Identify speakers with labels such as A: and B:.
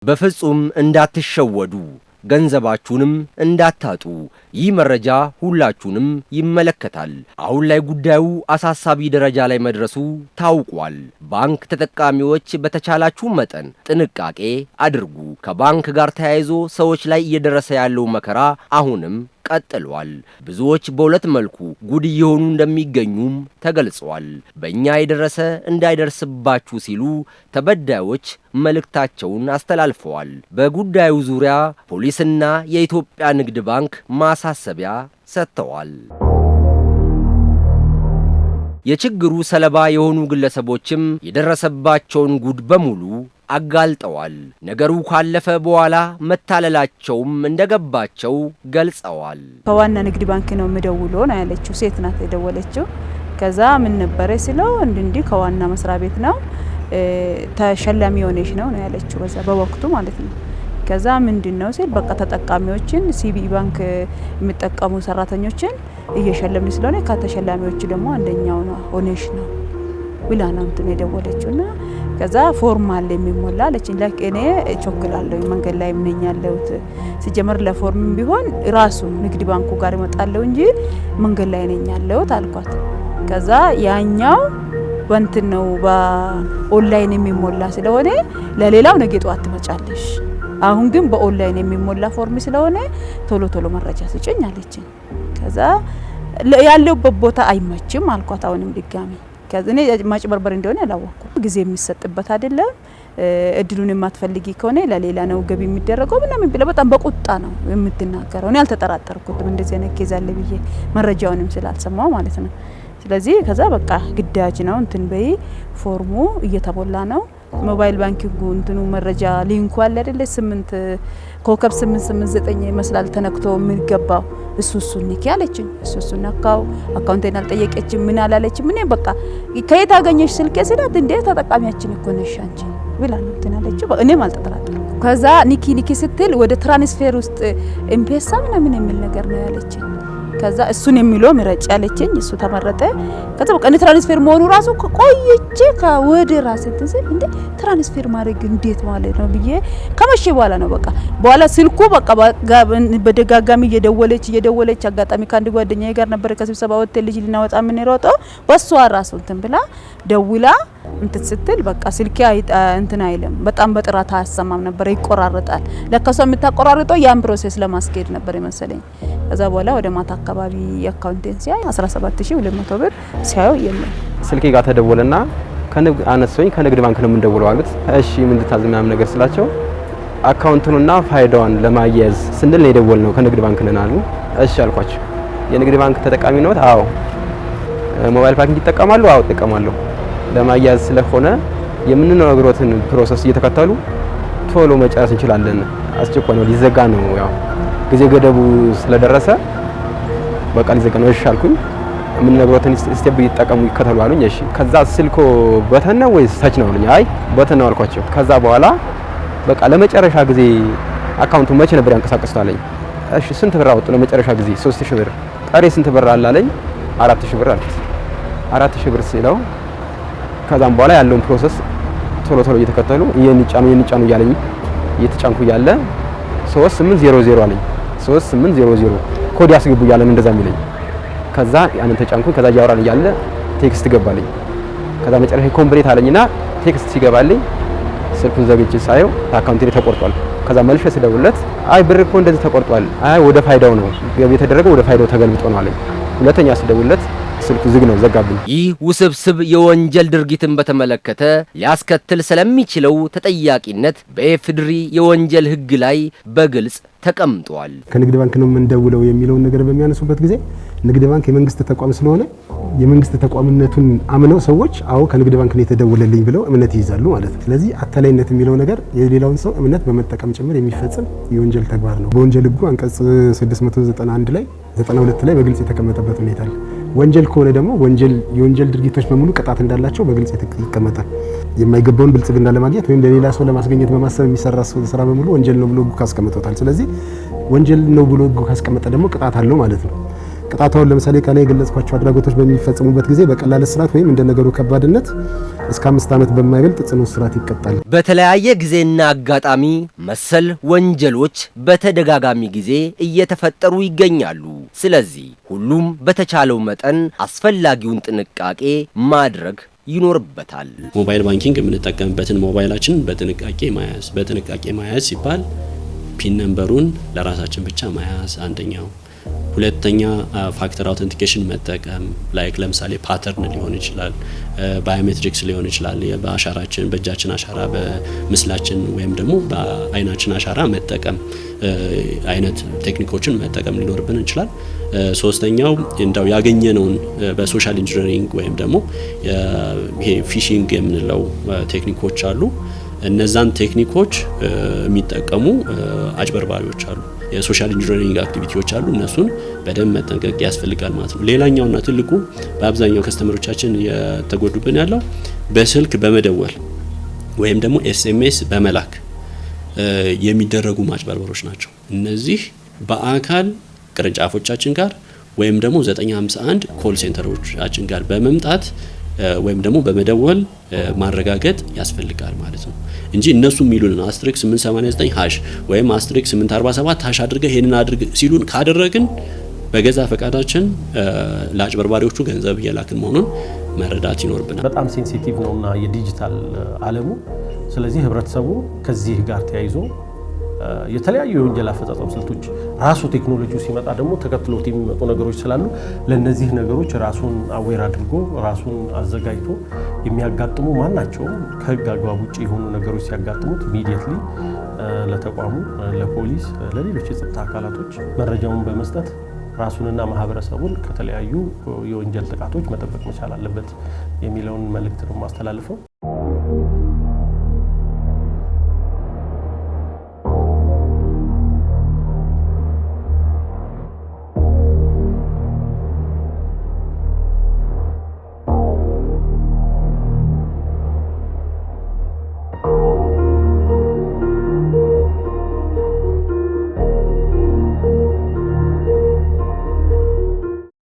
A: በፍጹም እንዳትሸወዱ ገንዘባችሁንም እንዳታጡ ይህ መረጃ ሁላችሁንም ይመለከታል። አሁን ላይ ጉዳዩ አሳሳቢ ደረጃ ላይ መድረሱ ታውቋል። ባንክ ተጠቃሚዎች በተቻላችሁ መጠን ጥንቃቄ አድርጉ። ከባንክ ጋር ተያይዞ ሰዎች ላይ እየደረሰ ያለው መከራ አሁንም ቀጥሏል። ብዙዎች በሁለት መልኩ ጉድ እየሆኑ እንደሚገኙም ተገልጿል። በእኛ የደረሰ እንዳይደርስባችሁ ሲሉ ተበዳዮች መልእክታቸውን አስተላልፈዋል። በጉዳዩ ዙሪያ ፖሊስና የኢትዮጵያ ንግድ ባንክ ማሳሰቢያ ሰጥተዋል። የችግሩ ሰለባ የሆኑ ግለሰቦችም የደረሰባቸውን ጉድ በሙሉ አጋልጠዋል። ነገሩ ካለፈ በኋላ መታለላቸውም እንደገባቸው ገልጸዋል።
B: ከዋና ንግድ ባንክ ነው የምደውለው ነው ያለችው። ሴት ናት የደወለችው። ከዛ ምን ነበር ሲለው እንዲህ ከዋና መስሪያ ቤት ነው ተሸላሚ ሆነሽ ነው ያለችው። በዛ በወቅቱ ማለት ነው። ከዛ ምንድነው ሲል በቃ ተጠቃሚዎችን ሲቢኢ ባንክ የሚጠቀሙ ሰራተኞችን እየሸለምን ስለሆነ ከተሸላሚዎች ደግሞ አንደኛው ነው ሆነሽ ነው ብላ ነው እንትን የደወለችውና ከዛ ፎርማል የሚሞላ አለችኝ። ለኔ ቾክላለሁ መንገድ ላይ ምን ያለውት ሲጀመር ለፎርም ቢሆን ራሱ ንግድ ባንኩ ጋር ይመጣለው እንጂ መንገድ ላይ ነኝ ያለውት አልኳት። ከዛ ያኛው ወንት ነው በኦንላይን የሚሞላ ስለሆነ ለሌላው ነገ ጧት ትመጫለሽ፣ አሁን ግን በኦንላይን የሚሞላ ፎርም ስለሆነ ቶሎ ቶሎ መረጃ ስጭኝ አለችኝ። ከዛ ያለውበት ቦታ አይመችም አልኳት። አሁንም ድጋሚ ከዚህ ማጭበርበር እንደሆነ ያላወቅኩ ጊዜ የሚሰጥበት አይደለም። እድሉን የማትፈልጊ ከሆነ ለሌላ ነው ገቢ የሚደረገው ምናምን ብለ በጣም በቁጣ ነው የምትናገረው። እኔ አልተጠራጠርኩትም እንደዚህ አይነት ኬዝ አለ ብዬ መረጃውንም ስላልሰማው ማለት ነው። ስለዚህ ከዛ በቃ ግዳጅ ነው እንትን በይ ፎርሙ እየተሞላ ነው። ሞባይል ባንኪንግ እንትኑ መረጃ ሊንኩ አለ አይደለ 8 ኮከብ 889 ይመስላል ተነክቶ የሚገባው እሱ ንኪ አለችኝ። እሱ ነካው። አካውንቴን አልጠየቀችም ምን አላለችም። ምን በቃ ከየት አገኘሽ ስልኬ ስላት እንዴ ተጠቃሚያችን እኮ ነሽ አንቺ ብላ ነው እንትን አለች። እኔም አልተጠራጠርኩም። ከዛ ኒኪ ስትል ወደ ትራንስፈር ውስጥ ኤምፔሳ ምናምን የሚል ነገር ነው ያለችኝ። ከዛ እሱን የሚለው ምረጭ ያለችኝ እሱ ተመረጠ። ከዛ በቃ ትራንስፈር መሆኑ ራሱ ቆይቼ ከወደ ራስ እንትን እንዴ ትራንስፈር ማድረግ እንዴት ማለት ነው ብዬ ከመቼ በኋላ ነው በቃ በኋላ ስልኩ በቃ በደጋጋሚ እየደወለች አጋጣሚ ከአንድ ጓደኛዬ ጋር ነበር ከስብሰባ ወጥተን ልጅ ልናወጣ ምን ይሮጠው በሷ ራሱ እንትን ብላ ደውላ እንትን ስትል በቃ ስልኬ እንትን አይልም በጣም በጥራት አያሰማም ነበር ይቆራረጣል። ለካሷ የምታቆራርጠው ያን ፕሮሰስ ለማስኬድ ነበር ይመስለኝ። ከዛ በኋላ ወደ ማታ አካባቢ የአካውንቴን ሲያይ 17200 ብር ሲያዩ የለም።
C: ስልኬ ጋር ተደወለና ከንግድ ባንክ ነው የምንደውለው አሉት። እሺ ምን ልታዝ ምናምን ነገር ስላቸው አካውንቱንና ፋይዳውን ለማያያዝ ስንል ነው የደወልነው ከንግድ ባንክ ነን አሉ። እሺ አልኳቸው። የንግድ ባንክ ተጠቃሚ ነው? አዎ። ሞባይል ባንክ ይጠቀማሉ? አዎ እጠቀማለሁ። ለማያያዝ ስለሆነ የምንነግሮትን ፕሮሰስ እየተከተሉ ቶሎ መጨረስ እንችላለን። አስቸኳይ ነው ሊዘጋ ነው ያው ጊዜ ገደቡ ስለደረሰ በቃ ሊዘጋ ነው። እሺ አልኩኝ። የምንነግሮትን ስቴፕ ይጠቀሙ ይከተሉ አሉኝ። እሺ ከዛ ስልኮ በተን ነው ወይስ ታች ነው አሉኝ። አይ በተን ነው አልኳቸው። ከዛ በኋላ በቃ ለመጨረሻ ጊዜ አካውንቱ መቼ ነበር ያንቀሳቀሱት አለኝ። እሺ ስንት ብር አወጡ ለመጨረሻ ጊዜ? 3000 ብር። ቀሪ ስንት ብር አለ አለኝ። 4000 ብር አልኩት። 4000 ብር ሲለው ከዛም በኋላ ያለውን ፕሮሰስ ቶሎ እየተከተሉ የንጫኑ እያለኝ እየተጫንኩ እያለ 3800 አለኝ። 3800 ኮድ ያስገቡ እያለ እንደዛ የሚለኝ ከዛ ያንን ተጫንኩኝ። ከዛ ያወራን እያለ ቴክስት ገባልኝ። ከዛ መጨረሻ ኮምፕሊት አለኝና ቴክስት ሲገባልኝ ስልኩን ዘግቼ ሳየው አካውንቴ ላይ ተቆርጧል። ከዛ መልሼ ስደውልለት አይ ብር እኮ እንደዚህ ተቆርጧል፣ አይ ወደ ፋይዳው ነው ገቢ የተደረገው ወደ ፋይዳው ተገልብጦ ነው አለኝ። ሁለተኛ ስደውልለት ስልኩ ዝግ ነው ዘጋብኝ።
A: ይህ ውስብስብ የወንጀል ድርጊትን በተመለከተ ሊያስከትል ስለሚችለው ተጠያቂነት በኢፌዴሪ የወንጀል ሕግ ላይ በግልጽ ተቀምጧል።
D: ከንግድ ባንክ ነው የምንደውለው የሚለውን ነገር በሚያነሱበት ጊዜ ንግድ ባንክ የመንግስት ተቋም ስለሆነ የመንግስት ተቋምነቱን አምነው ሰዎች አዎ ከንግድ ባንክ ነው የተደወለልኝ ብለው እምነት ይይዛሉ ማለት ነው። ስለዚህ አታላይነት የሚለው ነገር የሌላውን ሰው እምነት በመጠቀም ጭምር የሚፈጸም የወንጀል ተግባር ነው። በወንጀል ሕጉ አንቀጽ 691 ላይ 92 ላይ በግልጽ የተቀመጠበት ሁኔታ አለ። ወንጀል ከሆነ ደግሞ የወንጀል ድርጊቶች በሙሉ ቅጣት እንዳላቸው በግልጽ ይቀመጣል። የማይገባውን ብልጽግና ለማግኘት ወይም ለሌላ ሰው ለማስገኘት በማሰብ የሚሰራ ስራ በሙሉ ወንጀል ነው ብሎ ሕጉ ካስቀመጠታል። ስለዚህ ወንጀል ነው ብሎ ሕጉ ካስቀመጠ ደግሞ ቅጣት አለው ማለት ነው። ቅጣታውን ለምሳሌ ከላይ የገለጽኳቸው አድራጎቶች በሚፈጸሙበት ጊዜ በቀላል እስራት ወይም እንደ ነገሩ ከባድነት እስከ 5 ዓመት በማይበልጥ ጽኑ እስራት ይቀጣል።
A: በተለያየ ጊዜና አጋጣሚ መሰል ወንጀሎች በተደጋጋሚ ጊዜ እየተፈጠሩ ይገኛሉ። ስለዚህ ሁሉም በተቻለው መጠን አስፈላጊውን ጥንቃቄ ማድረግ ይኖርበታል።
E: ሞባይል ባንኪንግ የምንጠቀምበትን ሞባይላችንን በጥንቃቄ መያዝ ሲባል ፒን ነምበሩን ለራሳችን ብቻ መያዝ አንደኛው። ሁለተኛ ፋክተር አውተንቲኬሽን መጠቀም ላይክ ለምሳሌ ፓተርን ሊሆን ይችላል፣ ባዮሜትሪክስ ሊሆን ይችላል። በአሻራችን በእጃችን አሻራ በምስላችን ወይም ደግሞ በአይናችን አሻራ መጠቀም አይነት ቴክኒኮችን መጠቀም ሊኖርብን ይችላል። ሶስተኛው እንዳው ያገኘነውን በሶሻል ኢንጂነሪንግ ወይም ደግሞ ይሄ ፊሺንግ የምንለው ቴክኒኮች አሉ። እነዛን ቴክኒኮች የሚጠቀሙ አጭበርባሪዎች አሉ። የሶሻል ኢንጂነሪንግ አክቲቪቲዎች አሉ። እነሱን በደንብ መጠንቀቅ ያስፈልጋል ማለት ነው። ሌላኛውና ትልቁ በአብዛኛው ከስተመሮቻችን የተጎዱብን ያለው በስልክ በመደወል ወይም ደግሞ ኤስኤምኤስ በመላክ የሚደረጉ ማጭበርበሮች ናቸው። እነዚህ በአካል ቅርንጫፎቻችን ጋር ወይም ደግሞ 951 ኮል ሴንተሮቻችን ጋር በመምጣት ወይም ደግሞ በመደወል ማረጋገጥ ያስፈልጋል ማለት ነው እንጂ እነሱ የሚሉን አስትሪክስ 889 ሃሽ ወይም አስትሪክስ 847 ሃሽ አድርገህ ይሄንን አድርግ ሲሉን ካደረግን በገዛ ፈቃዳችን ለአጭበርባሪዎቹ ገንዘብ እየላክን መሆኑን መረዳት ይኖርብናል።
F: በጣም ሴንሲቲቭ ነውና የዲጂታል ዓለሙ። ስለዚህ ህብረተሰቡ ከዚህ ጋር ተያይዞ የተለያዩ የወንጀል አፈጻጸም ስልቶች ራሱ ቴክኖሎጂው ሲመጣ ደግሞ ተከትሎት የሚመጡ ነገሮች ስላሉ ለነዚህ ነገሮች ራሱን አዌር አድርጎ ራሱን አዘጋጅቶ የሚያጋጥሙ ማናቸውም ከህግ አግባብ ውጪ የሆኑ ነገሮች ሲያጋጥሙት ኢሚዲየትሊ ለተቋሙ፣ ለፖሊስ፣ ለሌሎች የጸጥታ አካላቶች መረጃውን በመስጠት ራሱንና ማህበረሰቡን ከተለያዩ የወንጀል ጥቃቶች መጠበቅ መቻል አለበት የሚለውን መልእክት ነው ማስተላልፈው።